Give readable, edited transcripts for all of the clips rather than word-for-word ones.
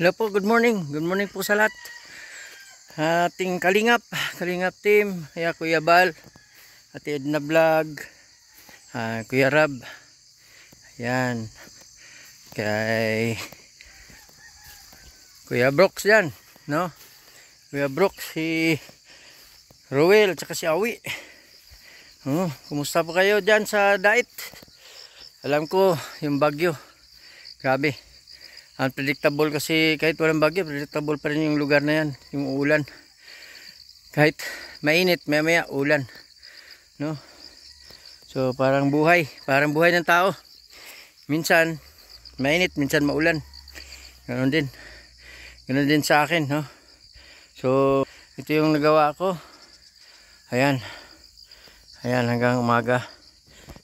Hello po, good morning. Good morning po sa lahat. Ating Kalingap team, Kuya Bal, Ate Edna Vlog, Kuya Rab. Ayan. Kay Kuya Brooks yan, no? Kuya Brooks, si Ruel, tsaka si Awi. Kumusta po kayo dyan sa Dait? Alam ko, yung bagyo, grabe. Unpredictable kasi kahit walang bagyo, predictable pa rin yung lugar na yan, yung ulan. Kahit mainit, maya ulan, no? So parang buhay ng tao. Minsan mainit, minsan maulan. Ganon din sa akin, no? So ito yung nagawa ko. Ayan hanggang umaga.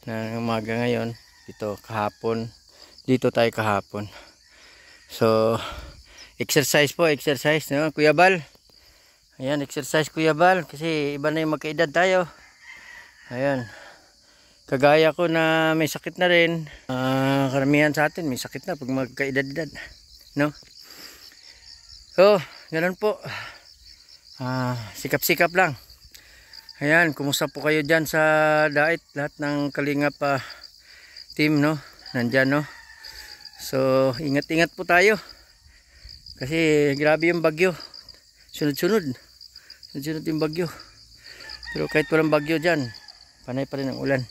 Ngayon, dito tayo kahapon. So, exercise, no? Kuya Bal. Ayan, exercise Kuya Bal. Kasi iba na yung magkaedad tayo. Ayan. Kagaya ko na may sakit na rin. Karamihan sa atin may sakit na pag magkaedad-edad, no? So, ganun po. Sikap-sikap lang. Ayan, kumusta po kayo dyan sa Dait? Lahat ng Kalingap team, no? Nandyan, no? So, ingat-ingat po tayo. Kasi grabe yung bagyo. Sunod-sunod yung bagyo. Pero kahit walang bagyo dyan, panay pa rin ang ulan.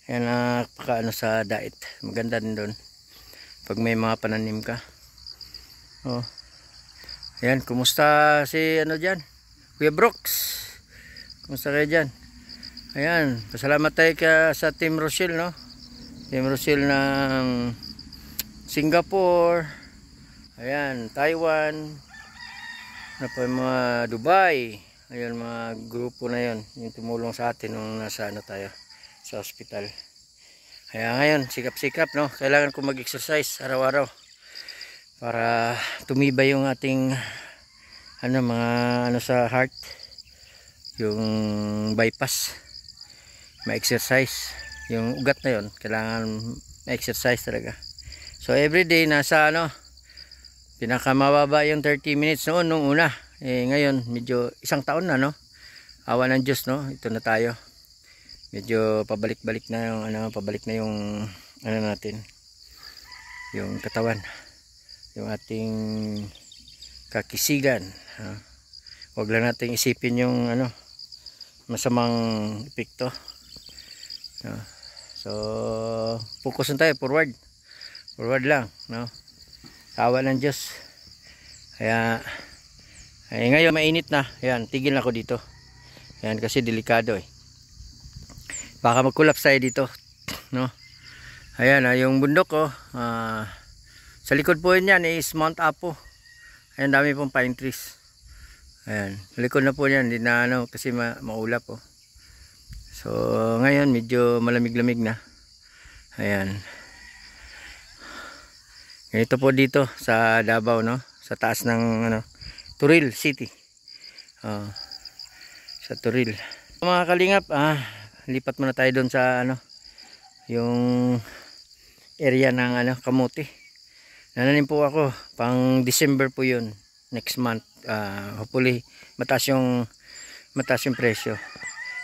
Ayan, napakaano sa Dait. Maganda din doon pag may mga pananim ka. Ayan, kumusta si dyan? Kuya Brooks. Kumusta kayo dyan? Ayan, pasalamat tayo sa Team Rochelle, no? Team Rochelle ng Singapore, ayan, Taiwan, mga Dubai, ayan, mga grupo na yon yung tumulong sa atin nung nasa tayo sa hospital. Kaya ngayon, sikap-sikap, no? Kailangan ko mag-exercise araw-araw para tumibay yung ating mga sa heart, yung bypass, ma-exercise yung ugat na yon, kailangan ma-exercise talaga. So everyday nasa pinakamababa yung 30 minutes noon nung una. Ngayon medyo isang taon na, no? Awa ng Diyos, no? Ito na tayo. Medyo pabalik-balik na yung natin. Yung katawan. Yung ating kakisigan. Huwag lang nating isipin yung masamang epekto. So focus tayo, forward lang, no? Awa ng Diyos. Kaya ngayon mainit na. Ayan, tigil ako dito. Ayan, kasi delikado baka mag-collapse tayo dito, no? Ayan, yung bundok sa likod po yan is Mount Apo. Ayan, dami pong pine trees. Ayan, likod na po yan, hindi na kasi maulap So ngayon medyo malamig-lamig na. Ayan. Ito po dito sa Davao, no? Sa taas ng Turil City. Sa Turil. Mga Kalingap, lipat muna tayo doon sa yung area ng kamote. Nananim po ako pang December po 'yun, next month. Hopefully mataas yung presyo.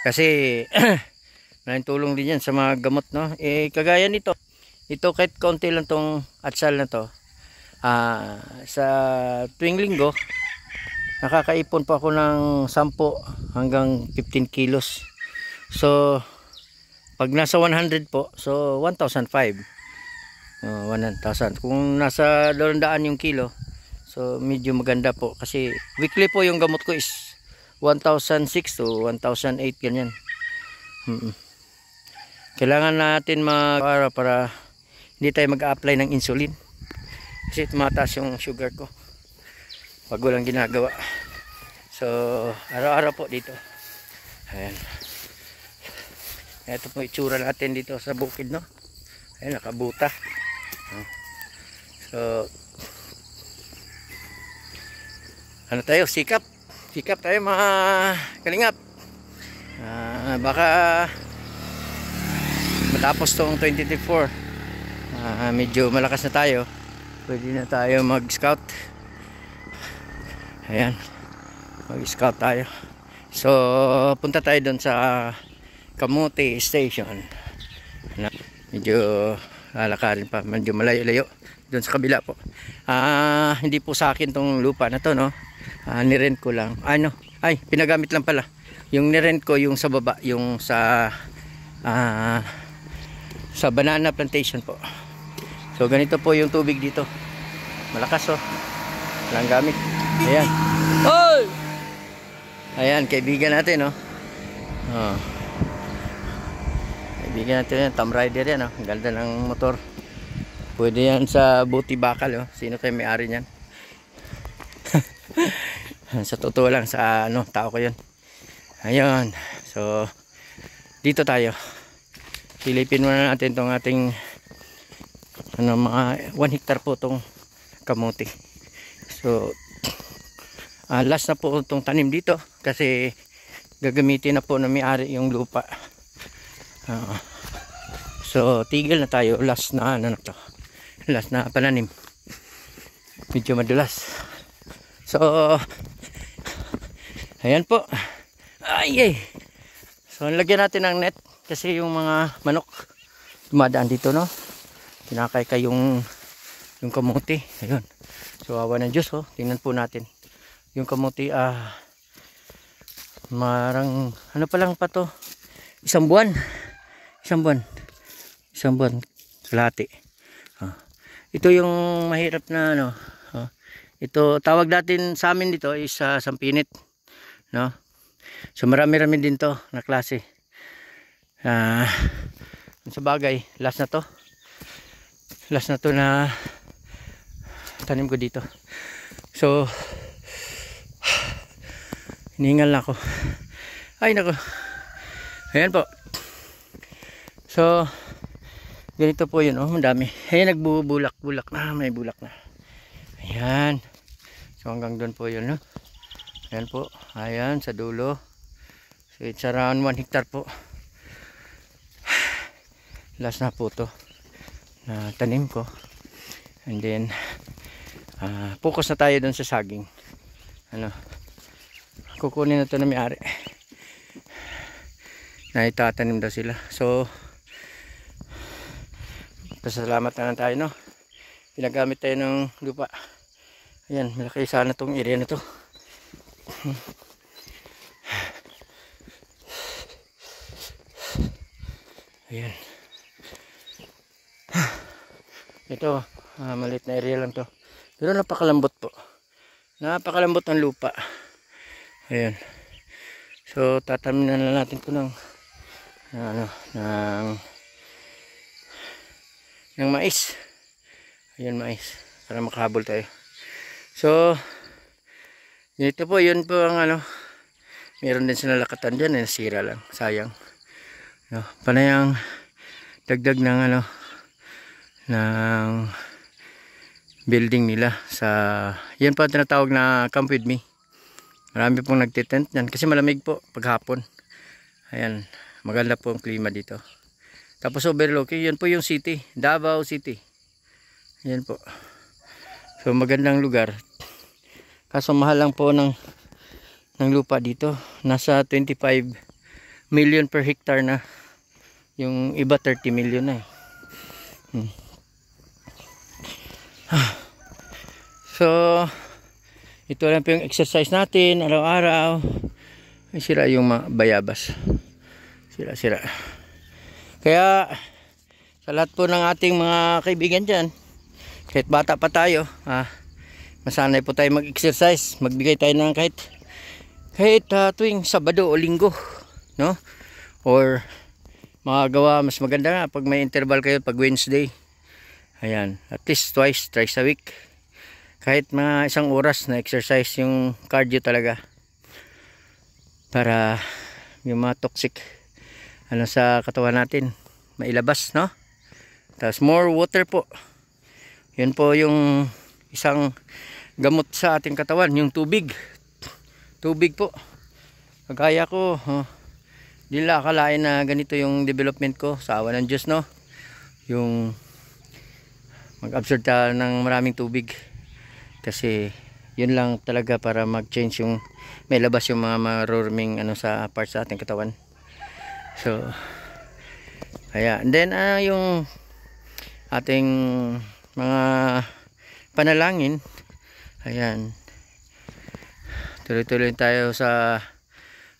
Kasi malaking tulong din 'yan sa mga gamot, no? Kagaya nito. Ito kahit konti lang tong atsal na to. Sa tuwing linggo nakakaipon pa ako ng 10 hanggang 15 kilos. So pag nasa 100 po, so 1,500. 1,000. Kung nasa 200 yung kilo, so medyo maganda po kasi weekly po yung gamot ko is 1,600 to 1,800 ganyan. Kailangan natin para hindi tayo mag-apply ng insulin kasi tumataas yung sugar ko pag walang ginagawa. So araw-araw po dito. Ayan, ito po itsura natin dito sa bukid, no? Ayan, nakabuta. So tayo, sikap tayo mga Kalingap. Baka matapos tong 2024, medyo malakas na tayo, pwede na tayo mag-scout Ayan, mag-scout tayo. So punta tayo doon sa Kamuti Station. Medyo lalakarin pa, medyo malayo-layo doon sa kabila po. Hindi po sa akin tong lupa na to, no. Nirent ko lang. Pinagamit lang pala. Yung nirent ko yung sa baba, yung sa banana plantation po. So ganito po yung tubig dito. Malakas, oh. Walang gamit. Ayan. Oy! Ayan, kaibigan natin, no. Kaibigan natin yan, Tom Rider yan, no. Ang ganda ng motor. Pwede yan sa Buti Bakal, oh. Sino kayo may-ari niyan? Sa totoo lang, sa tao ko yun. Ayun. So dito tayo. Silipin muna natin tong ating mga 1 hectare po tong kamuti. So last na po itong tanim dito kasi gagamitin na po na may-ari yung lupa. So tigil na tayo. Last na to. Last na pananim. Medyo madulas. So ayan po. So lagyan natin ng net kasi yung mga manok dumadaan dito, no. Kinakay yung kamuti. Ayun. So awa ng Diyos, oh. Tingnan po natin. Yung kamuti marang pa lang pa to. Isang buwan kalahati. Ito yung mahirap na ito tawag natin sa amin dito is sampinit, no. So marami-rami din to na klase. Sa bagay, last na to na tanim ko dito. So hiningal na ako. Ay nako. Ayan po. So ganito po yun, madami. Ayan, nagbubulak-bulak na, may bulak na. Ayan. So hanggang doon po yun, no. Ayan po. Ayan sa dulo. So it's around 1 hectare po. Last na po to na tanim ko. And then focus na tayo doon sa saging. Kukunin na to na may-ari. Na itatanim daw sila. So pasalamat na lang tayo, no. Pinagamit tayo ng lupa. Ayan, malaki sana tong area na to. Ayan. Ito, maliit na area lang to. Pero napakalambot po. Napakalambot ang lupa. Ayan. So tatanim na natin ito ng mais. Ayan, mais. Para makahabol tayo. So dito po, yun po ang meron din sila lakatan dyan, nasira lang, sayang. Panayang dagdag ng ng building nila sa yan po tinatawag na Camp With Me. Marami pong nagtitent yan kasi malamig po paghapon. Ayan, maganda po ang klima dito. Tapos overlooking, yan po yung city, Davao City. Yan po. So magandang lugar. Kaso mahal lang po ng lupa dito. Nasa 25 million per hectare na. Yung iba 30 million na . So ito lang po yung exercise natin araw-araw. Sira yung mga bayabas. Sira. Kaya sa lahat po ng ating mga kaibigan dyan, kahit bata pa tayo, masanay po tayo mag-exercise, magbigay tayo ng kahit tuwing Sabado o Linggo, no? Or makagawa mas maganda nga pag may interval kayo pag Wednesday. Ayan, at least thrice a week. Kahit mga 1 oras na exercise, yung cardio talaga. Para yung mga toxic sa katawan natin mailabas, no? Tapos more water po. Yun po yung isang gamot sa ating katawan, yung tubig. Tubig po. Kagaya ko, di lang akalain na ganito yung development ko, sa awa ng Diyos, no? Yung mag-absorb ng maraming tubig. Kasi Yun lang talaga para mag-change yung may labas yung mga maruruming ano sa parts sa ating katawan. So kaya and then yung ating mga panalangin, ayan, tuloy-tuloy tayo sa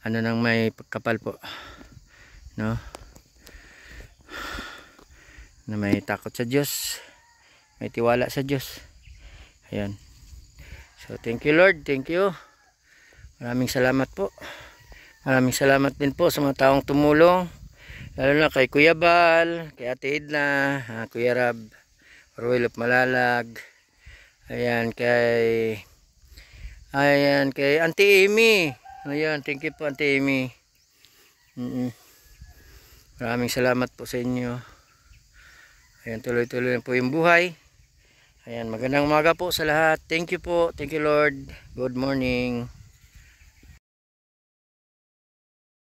ano nang may kapal po, no, na may takot sa Diyos, may tiwala sa Diyos. Ayan. So thank you Lord, thank you. Maraming salamat po. Maraming salamat din po sa mga taong tumulong, lalo na kay Kuya Bal, kay Ate Edna, Kuya Rab, Royal of Malalag, ayan, kay Auntie Amy. Ayan, thank you po Auntie Amy. Maraming salamat po sa inyo. Ayan, tuloy-tuloy po yung buhay. Ayan, magandang umaga po sa lahat. Thank you po. Thank you Lord. Good morning.